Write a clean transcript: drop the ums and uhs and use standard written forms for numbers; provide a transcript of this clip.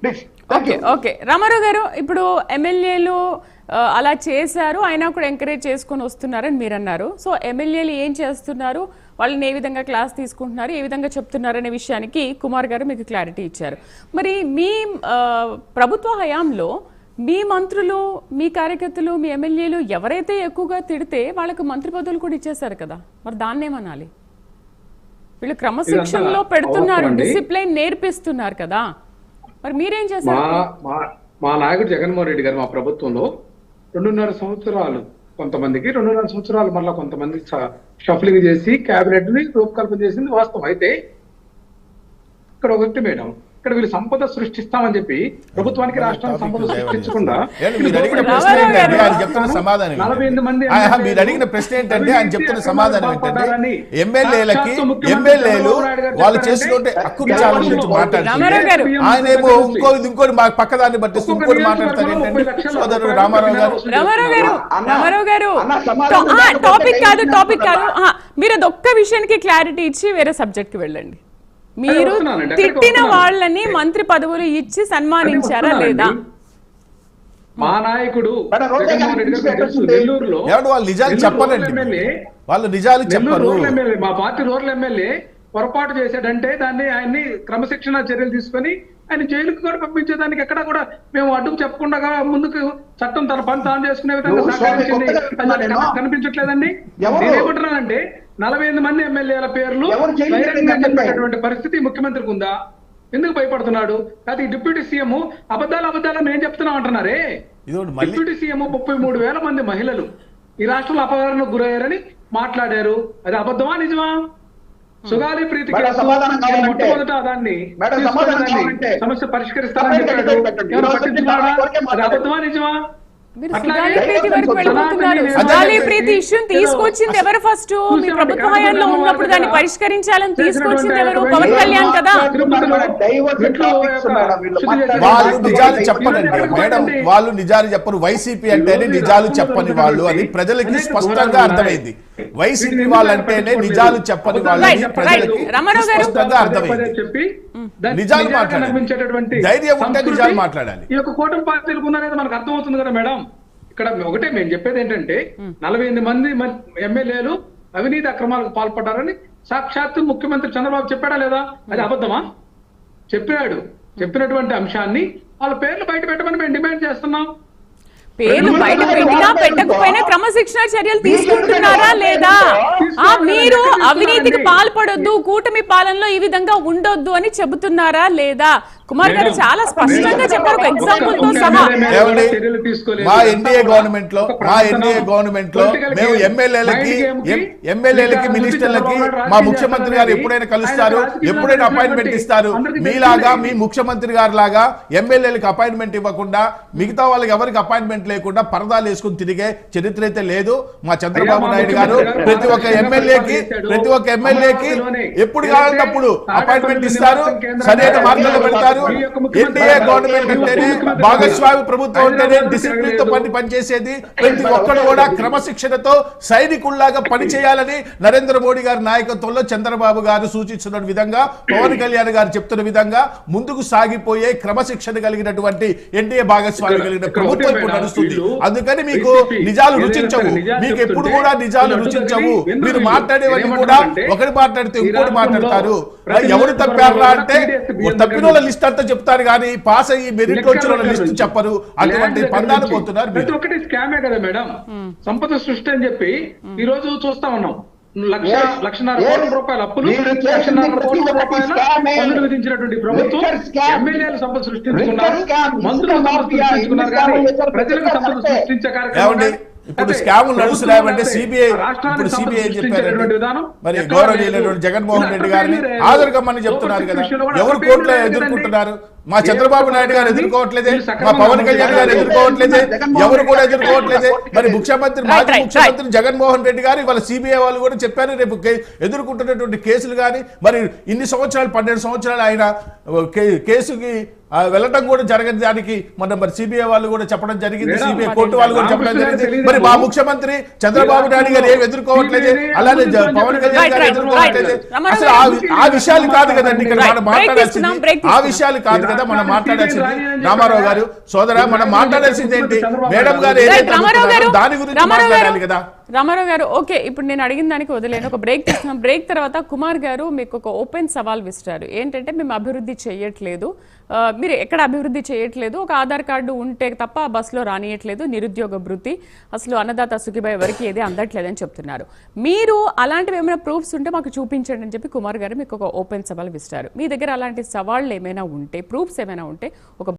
Please. Okay okay Ramarao గారు, ఇప్పుడు ఎమ్మెల్యేలు అలా చేశారు, అయినా కూడా ఎంకరేజ్ చేసుకొని వస్తున్నారని మీరు అన్నారు. సో ఎమ్మెల్యేలు ఏం చేస్తున్నారు, వాళ్ళని ఏ విధంగా క్లాస్ తీసుకుంటున్నారు, ఏ విధంగా చెప్తున్నారు అనే విషయానికి కుమార్ గారు మీకు క్లారిటీ ఇచ్చారు. మరి మీ ప్రభుత్వ హయాంలో మీ మంత్రులు, మీ కార్యకర్తలు, మీ ఎమ్మెల్యేలు ఎవరైతే ఎక్కువగా తిడితే వాళ్ళకు మంత్రి పదవులు కూడా ఇచ్చేశారు కదా, మరి దాన్నేమనాలి? వీళ్ళు క్రమశిక్షణలో పెడుతున్నారు, డిసిప్లైన్ నేర్పిస్తున్నారు కదా, మరి మీరేం చేశారు? మా నాయకుడు జగన్మోహన్ రెడ్డి గారు మా ప్రభుత్వంలో 2.5 సంవత్సరాలు కొంతమందికి, 2.5 సంవత్సరాలు మళ్ళీ కొంతమంది షఫలింగ్ చేసి క్యాబినెట్ ని రూపకల్పన చేసింది వాస్తవం. అయితే ఇక్కడ ఒకటి మేడం, ఇక్కడ వీళ్ళు సంపద సృష్టిస్తామని చెప్పి ప్రభుత్వానికి, రాష్ట్రానికి సంపద సృష్టించకుండా మీరు అడిగిన ప్రశ్న ఏంటంటే ఆయన చెప్తున్న సమాధానం ఏంటంటే ఎమ్మెల్యేలు వాళ్ళు చేసుకుంటే హక్కులు చాలా గురించి మాట్లాడుతున్నారు. ఆయన ఏమో ఇంకోటి మా పక్కదాన్ని బట్టి ఇంకోటి మాట్లాడతారు ఏంటంటే సోదరుడు రామారావు గారు టాపిక్ కాదు, మీరు అది ఒక్క విషయానికి క్లారిటీ ఇచ్చి వేరే సబ్జెక్ట్ కి వెళ్ళండి. మీరు తిట్టిన వాళ్ళని మంత్రి పదవులు ఇచ్చి సన్మానించారా లేదా? మా నాయకుడు నెల్లూరులో వాళ్ళు నిజాలు చెప్పాలండి, వాళ్ళు నిజాలు చెప్పరు. మా పార్టీ రూరల్ ఎమ్మెల్యే పొరపాటు చేశాడంటే దాన్ని ఆయన్ని క్రమశిక్షణ చర్యలు తీసుకొని ఆయన జైలుకు కూడా పంపించేదానికి ఎక్కడా కూడా మేము అడ్డుకు చెప్పకుండా ముందుకు చట్టం తన పని తాను చేసుకునే విధంగా సహకరించింది కనిపించట్లేదండి. నేనేమంటున్నానంటే 48 మంది ఎమ్మెల్యేల పేర్లు చెప్పేటటువంటి పరిస్థితి ముఖ్యమంత్రికి ఉందా? ఎందుకు భయపడుతున్నాడు? అది డిప్యూటీ సీఎం అబద్ధాలు ఏం చెప్తున్నాం అంటున్నారే. డిప్యూటీ సీఎం 33,000 మంది మహిళలు ఈ రాష్ట్రంలో అపహరణకు గురయ్యారని మాట్లాడారు. అది అబద్ధమా నిజమా? సుగాలి ప్రీతి మొట్టమొదట దాన్ని సమస్య పరిష్కరిస్తారని చెప్పాడు. అది అబద్ధమా నిజమా? సుగాలి ప్రీతి ఇష్యూని తీసుకొచ్చింది ఎవరు? ఫస్ట్ మీ ప్రభుత్వ హయాంలో ఉన్నప్పుడు దాన్ని పరిష్కరించాలని తీసుకొచ్చింది ఎవరు? పవన్ కళ్యాణ్ కదా. వాళ్ళు నిజాలు చెప్పనండి మేడం, వాళ్ళు నిజాలు చెప్పరు. వైసీపీ అంటేనే నిజాలు చెప్పని వాళ్ళు అని ప్రజలకి స్పష్టంగా అర్థమైంది. వైసీపీ వాళ్ళంటేనే నిజాలు చెప్పని వాళ్ళని ప్రజలకి స్పష్టంగా అర్థమైంది. నిజాలు మాట్లాడాలి, ధైర్యం ఉంటే నిజాలు మాట్లాడాలి. ఈ యొక్క కూటమి పార్టీలకు ఉన్నది మనకు అర్థమవుతుంది కదా మేడం. ఇక్కడ ఒకటే మేము చెప్పేది ఏంటంటే 48 మంది ఎమ్మెల్యేలు అవినీతి అక్రమాలకు పాల్పడ్డారని సాక్షాత్తు ముఖ్యమంత్రి చంద్రబాబు చెప్పాడా లేదా? అది అబద్ధమా? చెప్పాడు. చెప్పినటువంటి అంశాన్ని వాళ్ళ పేర్లు బయట పెట్టమని మేము డిమాండ్ చేస్తున్నాం. పేర్లు బయట పెట్టినా పెట్టకపోయినా క్రమశిక్షణ చర్యలు తీసుకుంటున్నారా లేదా? మీరు అవినీతికి పాల్పడొద్దు, కూటమి పాలనలో ఈ విధంగా ఉండొద్దు అని చెబుతున్నారా లేదా? కుమార్ గారు చాలా స్పష్టంగా చెప్పారు, ఒక ఎగ్జాంపుల్ తో సహా. మా ఎన్డీఏ గవర్నమెంట్ లో మేము ఎమ్మెల్యేలకి మినిస్టర్లకి మా ముఖ్యమంత్రి గారు ఎప్పుడైనా కలుస్తారు, ఎప్పుడైనా అపాయింట్మెంట్ ఇస్తారు. మీలాగా మీ ముఖ్యమంత్రి గారు లాగా ఎమ్మెల్యేలకు అపాయింట్మెంట్ ఇవ్వకుండా మిగతా వాళ్ళకి ఎవరికి అపాయింట్మెంట్ లేకుండా పరదాలు వేసుకుని తిరిగే చరిత్ర అయితే లేదు. మా చంద్రబాబు నాయుడు గారు ప్రతి ఒక్క ఎమ్మెల్యేకి ఎప్పుడు కావాలన్నప్పుడు అపాయింట్మెంట్ ఇస్తారు, సరైన మార్గంలో పెడతారు. ఎన్డీఏ గవర్నమెంట్ అంటేనే, భాగస్వామి ప్రభుత్వం అంటేనే డిసిప్లిన్ తో పనిచేసేది. ప్రతి ఒక్కరు కూడా క్రమశిక్షణతో సైనికుల్లాగా పనిచేయాలని నరేంద్ర మోడీ గారి నాయకత్వంలో చంద్రబాబు గారు సూచించిన విధంగా, పవన్ కళ్యాణ్ గారు చెప్తున్న విధంగా ముందుకు సాగిపోయే క్రమశిక్షణ కలిగినటువంటి ఎన్డీఏ భాగస్వామి కలిగిన ప్రభుత్వం ఇప్పుడు నడుస్తుంది. అందుకని మీకు నిజాలు రుచించవు, మీకు ఎప్పుడు కూడా నిజాలు రుచించవు. మీరు మాట్లాడేవన్నీ కూడా ఒకటి మాట్లాడితే ఇంకోటి మాట్లాడతారు. ఎవరు తప్పారా అంటే తప్పిన వాళ్ళ లిస్ట్ అంతా చెప్తారు కానీ పాస్ అయ్యి మెరిట్ వచ్చిన లిస్ట్ చెప్పరు. అటువంటి పందాలు పోతున్నారు. ప్రతి ఒక్కటి స్కామే కదా మేడం. సంపద సృష్టి అని చెప్పి ఈ రోజు చూస్తా ఉన్నాం. 1,00,00,000 కోట్ల రూపాయల అప్పులు, 1,00,00,000 కోట్ల రూపాయల పన్నులు విధించినటువంటి ప్రభుత్వం ఎమ్మెల్యేలు సంపద సృష్టించుకున్నారు, మంత్రులు సంపద సృష్టించుకున్నారు. కానీ ప్రజలకు సంపద సృష్టించే కార్యక్రమం ఇప్పుడు స్కాములు నడుస్తున్నాయంటే సిబిఐ ఏం చెప్పారంటే మరి గౌరవనీయులైనటువంటి జగన్మోహన్ రెడ్డి గారిని ఆదరగమ్మని చెప్తున్నారు కదా. ఎవరు కోర్టులో ఎదుర్కొంటున్నారు? మా చంద్రబాబు నాయుడు గారు ఎదుర్కోవట్లేదే, మా పవన్ కళ్యాణ్ గారు ఎదుర్కోవట్లేదే, ఎవరు కూడా ఎదుర్కోవట్లేదే. మరి మాజీ ముఖ్యమంత్రి జగన్మోహన్ రెడ్డి గారు ఇవాళ సిబిఐ వాళ్ళు కూడా చెప్పారు రేపు ఎదుర్కొంటున్నటువంటి కేసులు కానీ మరి ఇన్ని సంవత్సరాలు 12 సంవత్సరాలు ఆయన కేసుకి వెళ్ళటం కూడా జరగని దానికి మరి సిబిఐ వాళ్ళు కూడా చెప్పడం జరిగింది, సిబిఐ కోర్టు వాళ్ళు కూడా చెప్పడం జరిగింది. మరి మా ముఖ్యమంత్రి చంద్రబాబు నాయుడు గారు ఏం ఎదుర్కోవట్లేదు, అలానే పవన్ కళ్యాణ్ గారు ఎదుర్కోవట్లేదు. అసలు ఆ విషయాలు కాదు కదండి ఇక్కడ మనం మాట్లాడాల్సింది, ఆ విషయాలు కాదు కదా. కదా మనం మాట్లాడాల్సింది. రామారావు గారు సోదరా, మనం మాట్లాడాల్సింది ఏంటి? మేడం గారు ఏదైతే రామారావు దాని గురించి మాట్లాడాలి కదా. రామారావు గారు ఓకే, ఇప్పుడు నేను అడిగిన దానికి వదిలేను. ఒక బ్రేక్ తీసుకున్నాం. బ్రేక్ తర్వాత కుమార్ గారు మీకు ఒక ఓపెన్ సవాల్ విసిరారు. ఏంటంటే మేము అభివృద్ధి చేయట్లేదు, మీరు ఎక్కడ అభివృద్ధి చేయట్లేదు, ఒక ఆధార్ కార్డు ఉంటే తప్ప బస్సులో రానియట్లేదు, నిరుద్యోగ భృతి, అసలు అన్నదాత సుఖీభాయ్ ఎవరికి ఏది అందట్లేదని చెప్తున్నారు. మీరు అలాంటివి ఏమైనా ప్రూఫ్స్ ఉంటే మాకు చూపించండి అని చెప్పి కుమార్ గారు మీకు ఒక ఓపెన్ సవాల్ విసిరారు. మీ దగ్గర అలాంటి సవాళ్ళు ఏమైనా ఉంటే, ప్రూఫ్స్ ఏమైనా ఉంటే ఒక